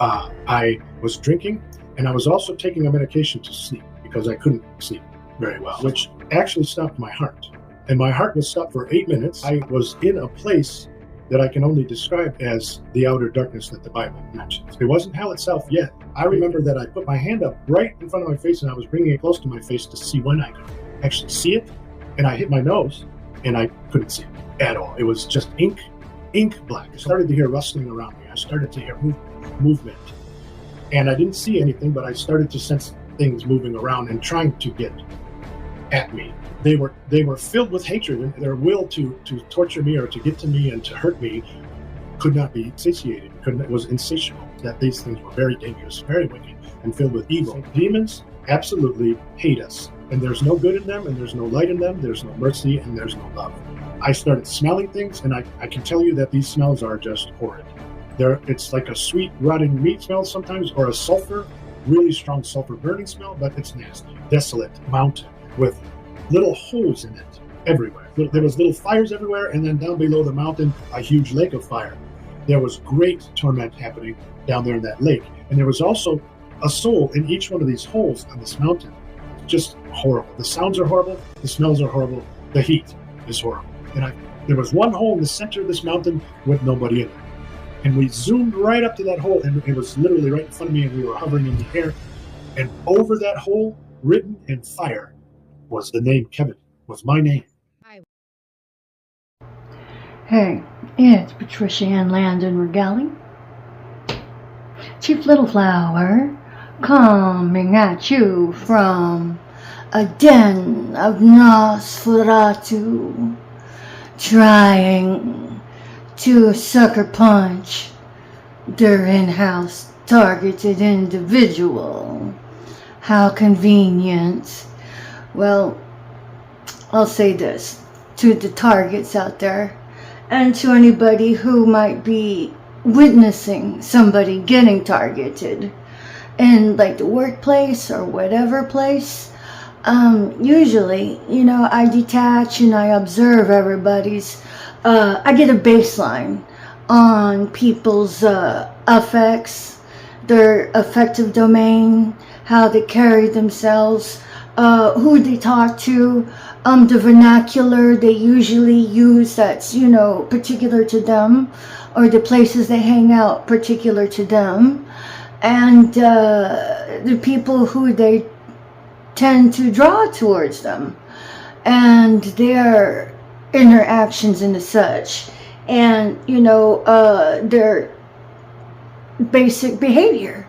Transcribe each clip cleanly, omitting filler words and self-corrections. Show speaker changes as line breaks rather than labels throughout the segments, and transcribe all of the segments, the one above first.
I was drinking, and I was also taking a medication to sleep because I couldn't sleep very well, which actually stopped my heart. And my heart was stopped for 8 minutes. I was in a place that I can only describe as the outer darkness that the Bible mentions. It wasn't hell itself yet. I remember that I put my hand up right in front of my face, and I was bringing it close to my face to see when I could actually see it. And I hit my nose, and I couldn't see it at all. It was just ink black. I started to hear rustling around me. I started to hear movement. And I didn't see anything, but I started to sense things moving around and trying to get at me. They were filled with hatred, and their will to torture me or to get to me and to hurt me could not be satiated. It was insatiable. That these things were very dangerous, very wicked, and filled with evil. Demons absolutely hate us, and there's no good in them, and there's no light in them, there's no mercy, and there's no love. I started smelling things, and I can tell you that these smells are just horrid. It's like a sweet, rotting meat smell sometimes, or a sulfur, really strong sulfur burning smell, but it's nasty. Desolate mountain with little holes in it everywhere. There was little fires everywhere, and then down below the mountain, a huge lake of fire. There was great torment happening down there in that lake. And there was also a soul in each one of these holes on this mountain. Just horrible. The sounds are horrible. The smells are horrible. The heat is horrible. And there was one hole in the center of this mountain with nobody in it. And we zoomed right up to that hole, and it was literally right in front of me, and we were hovering in the air. And over that hole, written in fire, was the name Kevin, was my name.
Hey, it's Patricia Ann Landon Regaling, Chief Little Flower, coming at you from a den of Nosferatu, trying to sucker punch their in-house targeted individual. How convenient. Well, I'll say this to the targets out there and to anybody who might be witnessing somebody getting targeted in like the workplace or whatever place. Usually, I detach and I observe everybody's, I get a baseline on people's affects, their affective domain, how they carry themselves, who they talk to, the vernacular they usually use that's, particular to them, or the places they hang out particular to them, and the people who they tend to draw towards them, and their interactions and such, and, their basic behavior.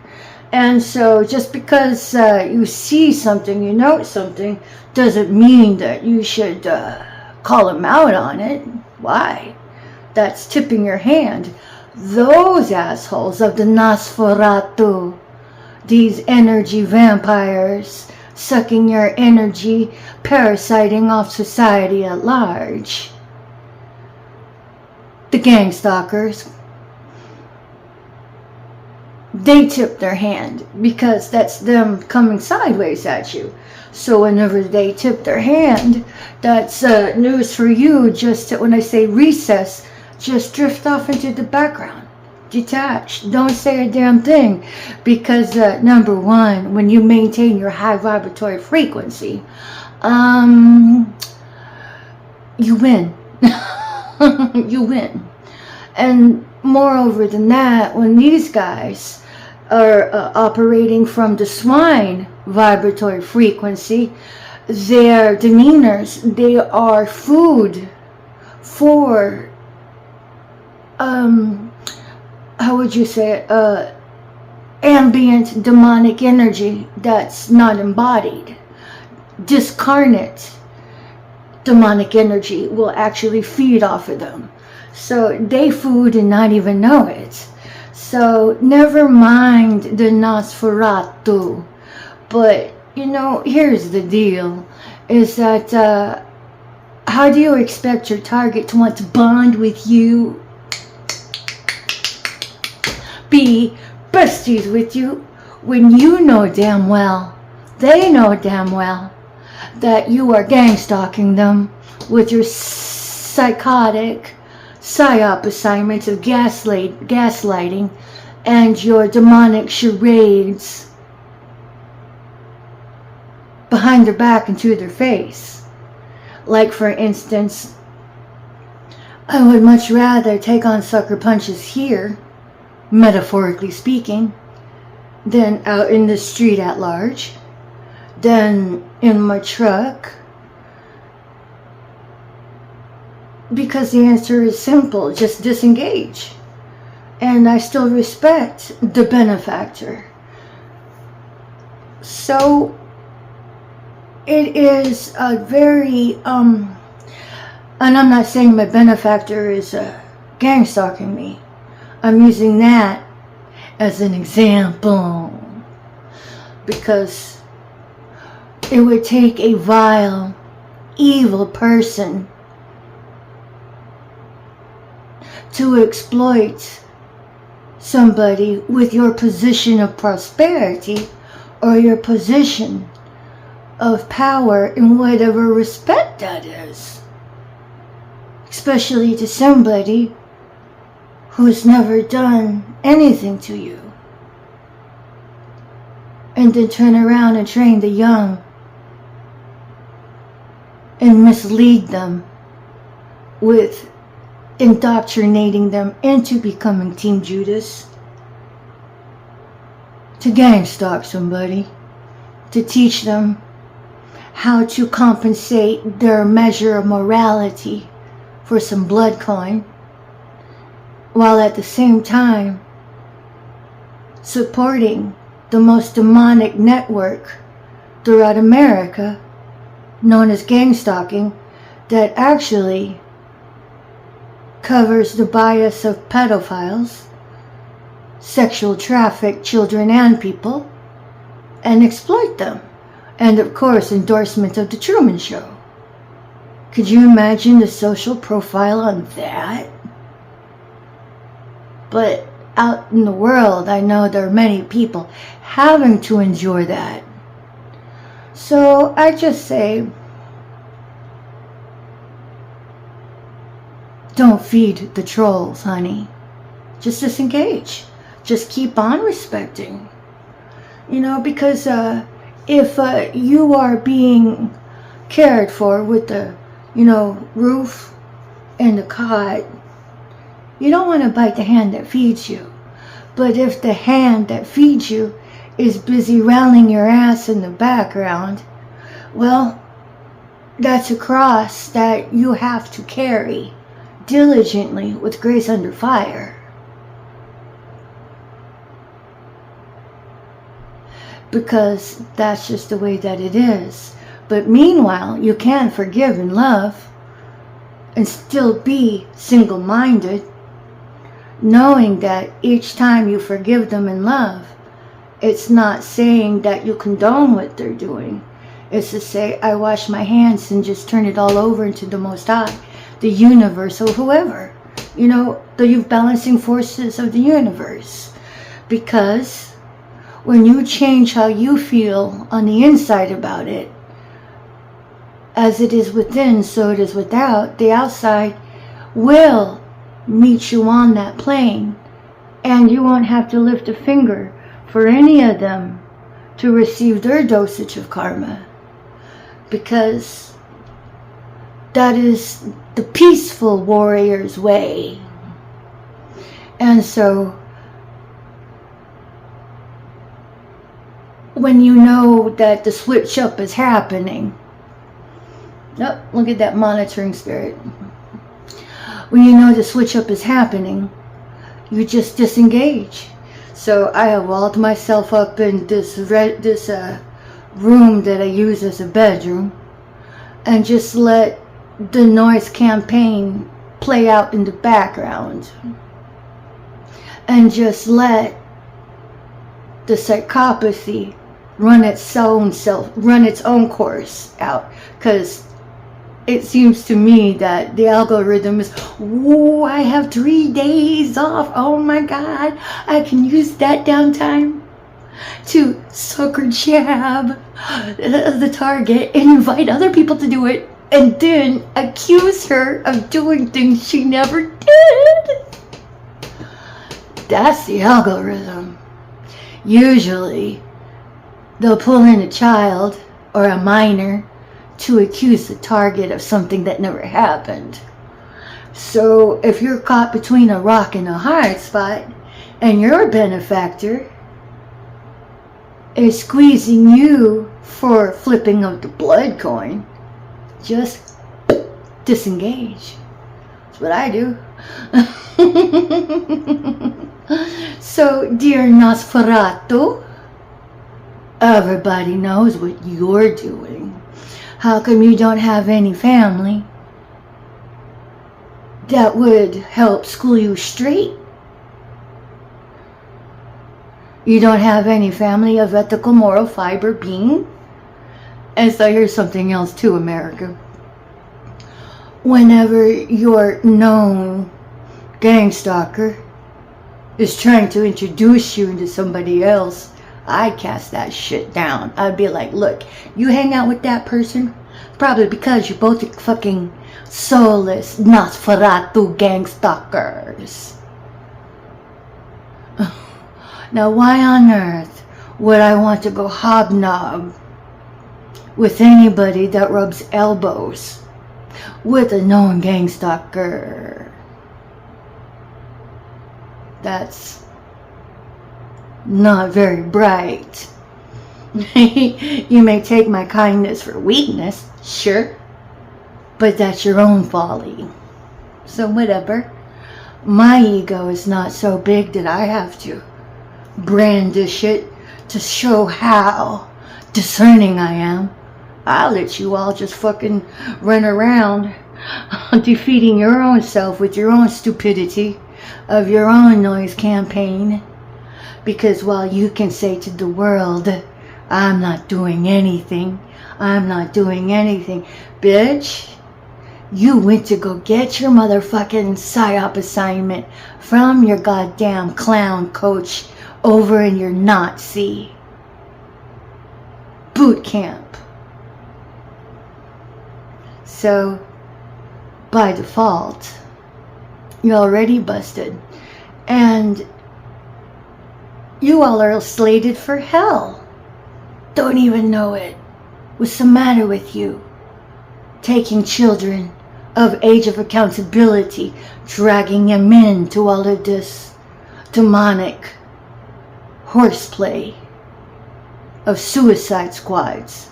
And so just because you see something, you know something, doesn't mean that you should call them out on it. Why? That's tipping your hand. Those assholes of the Nosferatu, these energy vampires, sucking your energy, parasiting off society at large. The gang stalkers, they tip their hand because that's them coming sideways at you. So whenever they tip their hand, that's news for you. Just when I say recess, just drift off into the background. Detach. Don't say a damn thing. Because number one, when you maintain your high vibratory frequency, you win. You win. And moreover than that, when these guys are operating from the swine vibratory frequency, their demeanors, they are food for, how would you say it, ambient demonic energy that's not embodied. Discarnate demonic energy will actually feed off of them. So they food and not even know it. So never mind the Nosferatu. But, here's the deal. Is that, how do you expect your target to want to bond with you? Be besties with you when you know damn well, they know damn well, that you are gang stalking them with your psychotic psyop assignments of gaslighting and your demonic charades behind their back and to their face. Like, for instance, I would much rather take on sucker punches here, metaphorically speaking, than out in the street at large, than in my truck. Because the answer is simple, just disengage. And I still respect the benefactor. So it is a very, and I'm not saying my benefactor is gang stalking me. I'm using that as an example. Because it would take a vile, evil person to exploit somebody with your position of prosperity or your position of power in whatever respect that is. Especially to somebody who's never done anything to you. And then turn around and train the young and mislead them with indoctrinating them into becoming Team Judas, to gang stalk somebody, to teach them how to compensate their measure of morality for some blood coin, while at the same time supporting the most demonic network throughout America, known as gang stalking, that actually covers the bias of pedophiles, sexual traffic children and people, and exploit them. And of course, endorsement of the Truman Show. Could you imagine the social profile on that? But out in the world, I know there are many people having to endure that. So I just say, don't feed the trolls, honey. Just disengage. Just keep on respecting. You know, because if you are being cared for with the, roof and the cot, you don't want to bite the hand that feeds you. But if the hand that feeds you is busy rallying your ass in the background, well, that's a cross that you have to carry diligently with grace under fire. Because that's just the way that it is. But meanwhile, you can forgive and love and still be single-minded, knowing that each time you forgive them in love, it's not saying that you condone what they're doing. It's to say, I wash my hands and just turn it all over into the Most High, the universe, or whoever. The balancing forces of the universe. Because when you change how you feel on the inside about it, as it is within, so it is without, the outside will meet you on that plane, and you won't have to lift a finger for any of them to receive their dosage of karma, because that is the peaceful warrior's way. And so when you know that the switch up is happening, look at that monitoring spirit. When you know the switch up is happening, you just disengage. So I have walled myself up in this room that I use as a bedroom, and just let the noise campaign play out in the background, and just let the psychopathy run its own course out. Because it seems to me that the algorithm is, I have 3 days off. Oh my God, I can use that downtime to sucker jab the target and invite other people to do it, and then accuse her of doing things she never did. That's the algorithm. Usually, they'll pull in a child or a minor to accuse the target of something that never happened. So if you're caught between a rock and a hard spot, and your benefactor is squeezing you for flipping of the blood coin, just disengage. That's what I do. So, dear Nosferatu, everybody knows what you're doing. How come you don't have any family that would help school you straight? You don't have any family of ethical, moral fiber being? And so here's something else too, America. Whenever your known gang stalker is trying to introduce you into somebody else, I cast that shit down. I'd be like, look, you hang out with that person, probably because you're both fucking soulless Nosferatu gang stalkers. Now, why on earth would I want to go hobnob with anybody that rubs elbows with a known gang stalker? That's not very bright. You may take my kindness for weakness, sure, but that's your own folly. So whatever. My ego is not so big that I have to brandish it to show how discerning I am. I'll let you all just fucking run around defeating your own self with your own stupidity of your own noise campaign. Because while you can say to the world, I'm not doing anything, I'm not doing anything, bitch, you went to go get your motherfucking PSYOP assignment from your goddamn clown coach over in your Nazi boot camp. So, by default, you're already busted. And you all are slated for hell. Don't even know it. What's the matter with you? Taking children of age of accountability, dragging them into all of this demonic horseplay of suicide squads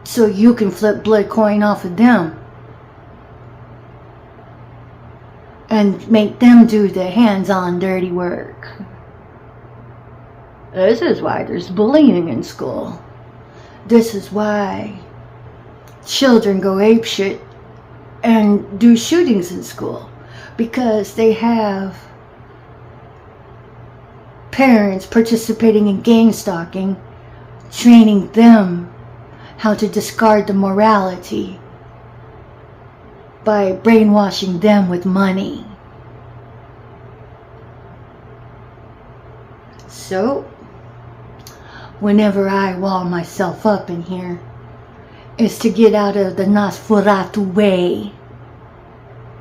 so you can flip blood coin off of them and make them do the hands-on dirty work. This is why there's bullying in school. This is why children go apeshit and do shootings in school, because they have parents participating in gang stalking, training them how to discard the morality by brainwashing them with money. So, whenever I wall myself up in here, it's to get out of the Nosferatu way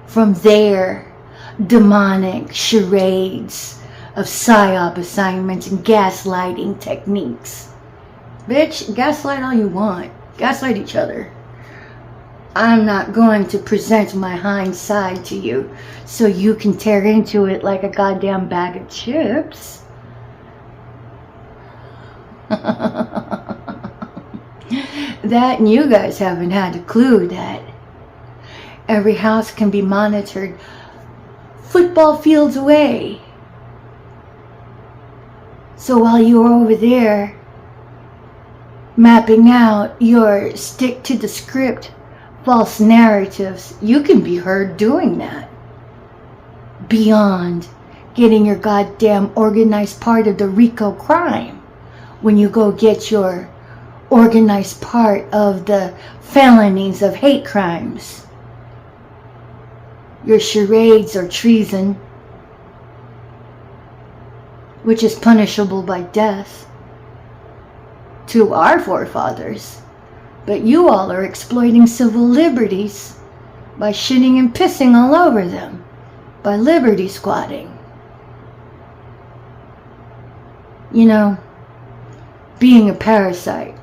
from their demonic charades of PSYOP assignments and gaslighting techniques. Bitch, gaslight all you want. Gaslight each other. I'm not going to present my hind side to you so you can tear into it like a goddamn bag of chips. That, and you guys haven't had a clue that every house can be monitored football fields away. So while you're over there mapping out your stick to the script false narratives, you can be heard doing that. Beyond getting your goddamn organized part of the RICO crime when you go get your organized part of the felonies of hate crimes. Your charades are treason, which is punishable by death to our forefathers. But you all are exploiting civil liberties by shitting and pissing all over them, by liberty squatting. You know, being a parasite.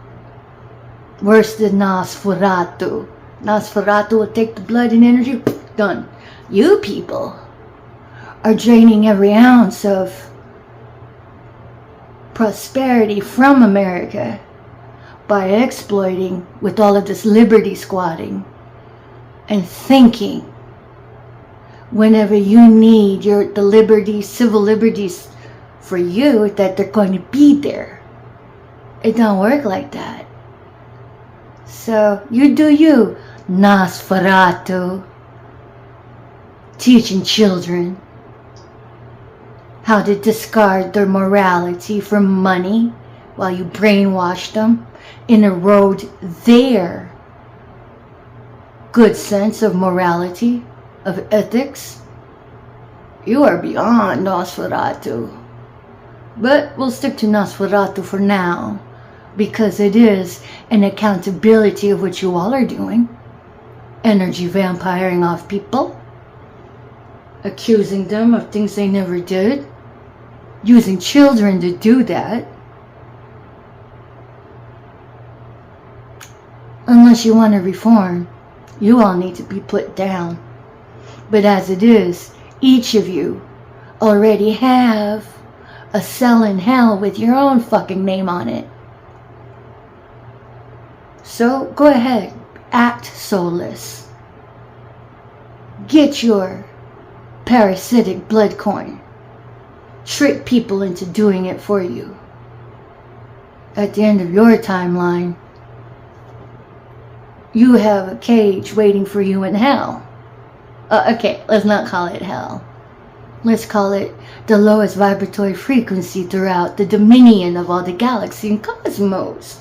Worse than Nosferatu. Nosferatu will take the blood and energy, done. You people are draining every ounce of prosperity from America by exploiting with all of this liberty squatting and thinking whenever you need the liberties, civil liberties for you, that they're going to be there. It don't work like that. So you do you, Nosferatu, teaching children how to discard their morality for money while you brainwash them and erode their good sense of morality, of ethics. You are beyond Nosferatu. But we'll stick to Nosferatu for now, because it is an accountability of what you all are doing. Energy vampiring off people, accusing them of things they never did, using children to do that. Unless you want to reform, you all need to be put down. But as it is, each of you already have a cell in hell with your own fucking name on it. So go ahead, act soulless. Get your parasitic blood coin. Trick people into doing it for you. At the end of your timeline, you have a cage waiting for you in hell. Okay, let's not call it hell. Let's call it the lowest vibratory frequency throughout the dominion of all the galaxy and cosmos.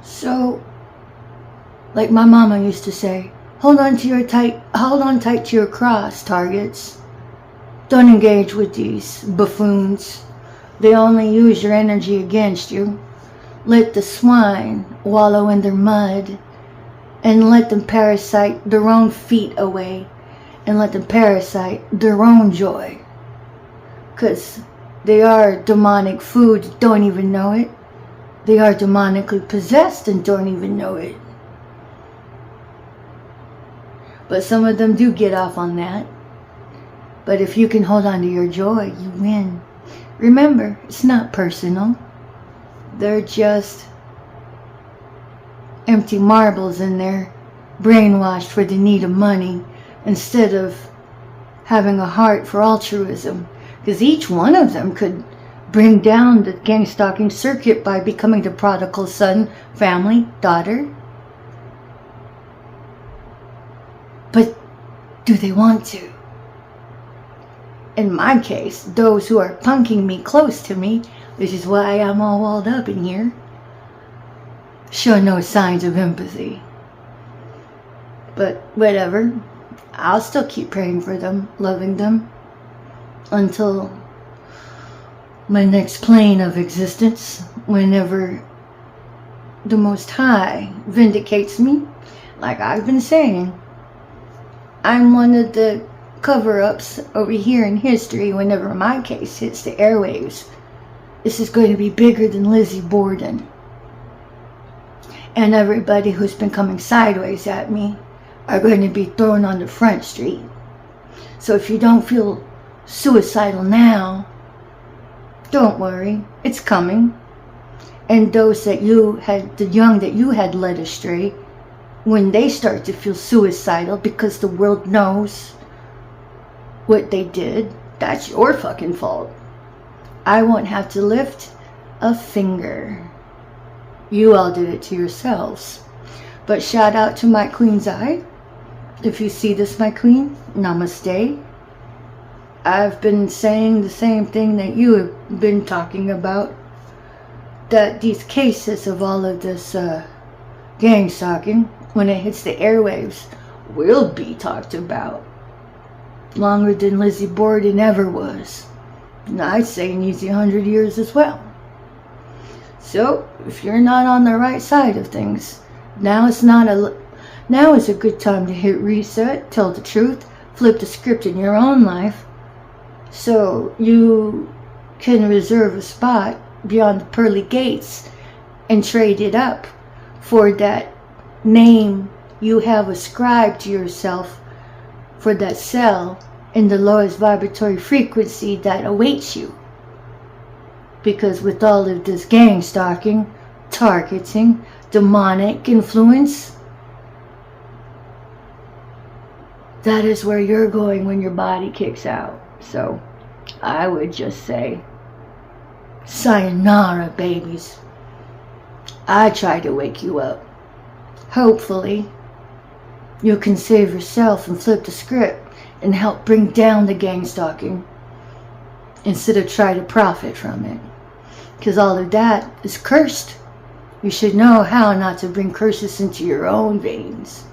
So, like my mama used to say, hold on tight to your cross, targets. Don't engage with these buffoons. They only use your energy against you. Let the swine wallow in their mud and let them parasite their own feet away and let them parasite their own joy. Because they are demonic food, don't even know it. They are demonically possessed and don't even know it. But some of them do get off on that. But if you can hold on to your joy, you win. Remember, it's not personal. They're just empty marbles in there, brainwashed for the need of money, instead of having a heart for altruism. Because each one of them could bring down the gang stalking circuit by becoming the prodigal son, family, daughter. But do they want to? In my case, those who are punking me close to me, which is why I'm all walled up in here, show no signs of empathy. But whatever, I'll still keep praying for them, loving them, until my next plane of existence, whenever the Most High vindicates me. Like I've been saying, I'm one of the cover-ups over here in history. Whenever my case hits the airwaves, this is going to be bigger than Lizzie Borden. And everybody who's been coming sideways at me are going to be thrown on the front street. So if you don't feel suicidal now, don't worry, it's coming. And those that you had, the young that you had led astray, when they start to feel suicidal because the world knows what they did, that's your fucking fault. I won't have to lift a finger. You all did it to yourselves. But shout out to my queen's eye. If you see this, my queen, namaste. I've been saying the same thing that you have been talking about, that these cases of all of this gang stalking, when it hits the airwaves, will be talked about longer than Lizzie Borden ever was. And I'd say an easy 100 years as well. So if you're not on the right side of things, now is a good time to hit reset, tell the truth, flip the script in your own life, so you can reserve a spot beyond the pearly gates and trade it up for that name you have ascribed to yourself for that cell in the lowest vibratory frequency that awaits you. Because with all of this gang stalking, targeting, demonic influence, that is where you're going when your body kicks out. So I would just say, sayonara, babies. I tried to wake you up. Hopefully, you can save yourself and flip the script and help bring down the gang stalking instead of try to profit from it. Because all of that is cursed. You should know how not to bring curses into your own veins.